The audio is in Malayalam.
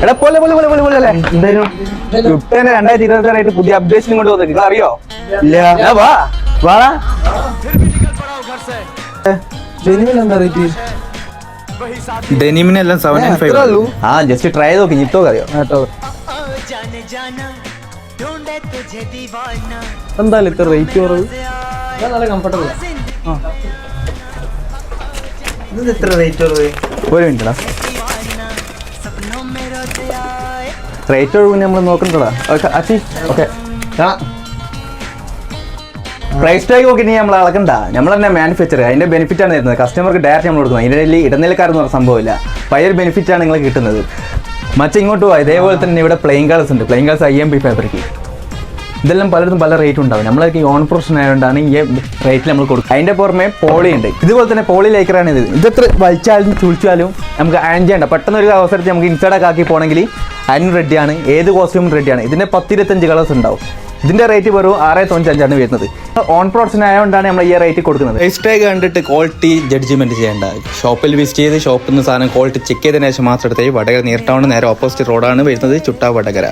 എടാ പോലെ പോലെ പോലെ പോലെ പോലെ എന്തായാലും 2026 പുതിയ അപ്ഡേഷൻ കൊണ്ട് വന്നത് നിങ്ങൾ അറിയോ? ഇല്ല. വാ വാടാ. ഡെനിമിനെല്ലാം 795 ആ ജസ്റ്റ് ട്രൈ ചെയ്ത് നോക്കി ഞിട്ടോ അറിയോ? എന്തായാലും ഇത്ര റേറ്റ് കുറവ്, നല്ല കംഫർട്ടബിൾ. എത്ര റേറ്റ് കുറവ്? ഒരു മിനിറ്റ് റേറ്റ് ഒഴിവ് നമ്മൾ നോക്കണ്ടടാ. അച്ചി ഓക്കെ പ്രൈസ് ടാഗ് നോക്കി നീ നമ്മൾ അളക്കണ്ട. നമ്മൾ തന്നെ മാനുഫാക്ചർ അതിന്റെ ബെനിഫിറ്റ് ആണ് തരുന്നത്. കസ്റ്റമർക്ക് ഡയറക്റ്റ് നമ്മൾ കൊടുക്കുന്നത്. ഇതിൻ്റെ ഇടനിലക്കാരെന്ന് പറഞ്ഞ സംഭവമില്ല. പഴയൊരു ബെനിഫിറ്റ് ആണ് നിങ്ങൾ കിട്ടുന്നത്. ഇങ്ങോട്ട് പോവാ. ഇതേപോലെ തന്നെ ഇവിടെ പ്ലെയിൻ കളേഴ്സ് ഉണ്ട്. Plain colours IMP fabric. ഇതെല്ലാം പലർക്കും പല റേറ്റ് ഉണ്ടാവും. നമ്മളൊക്കെ ഈ ഓൺ പ്രൊഫഷൻ ആയതുകൊണ്ടാണ് ഈ റേറ്റിൽ നമ്മൾ കൊടുക്കുക. അതിന്റെ പുറമെ പോളി ഉണ്ട്. ഇതുപോലെ തന്നെ പോളി ലൈക്കറാണ് ഇത്. ഇതെത്ര വലിച്ചാലും ചുളിച്ചാലും നമുക്ക് അയൺ ചെയ്യണ്ട. പെട്ടെന്ന് ഒരു അവസരത്തിൽ നമുക്ക് ഇൻസൈഡൊക്കെ ആക്കി പോകണമെങ്കിൽ അതിന് റെഡിയാണ്. ഏത് കോസ്റ്റ്യൂമും റെഡിയാണ്. ഇതിന്റെ 10-25 കളേഴ്സ് ഉണ്ടാവും. ഇതിന്റെ റേറ്റ് വെറും 695 വരുന്നത്. ഓൺ പ്രൊഡക്ഷൻ ആയതുകൊണ്ടാണ് നമ്മൾ ഈ റേറ്റ് കൊടുക്കുന്നത്. പ്രൈസ് ടാഗ് കണ്ടിട്ട് ക്വാളിറ്റി ജഡ്ജ്മെന്റ് ചെയ്യേണ്ട. ഷോപ്പിൽ വിസിറ്റ് ചെയ്ത് ഷോപ്പിൽ നിന്ന് സാധനം ക്വാളിറ്റി ചെക്ക് ചെയ്തതിനു ശേഷം മാത്രം എടുത്തേ. വടകര നിയർ ടൗൺ നേരെ ഓപ്പോസിറ്റ് റോഡാണ് വരുന്നത്. ചുട്ടാ വടകര.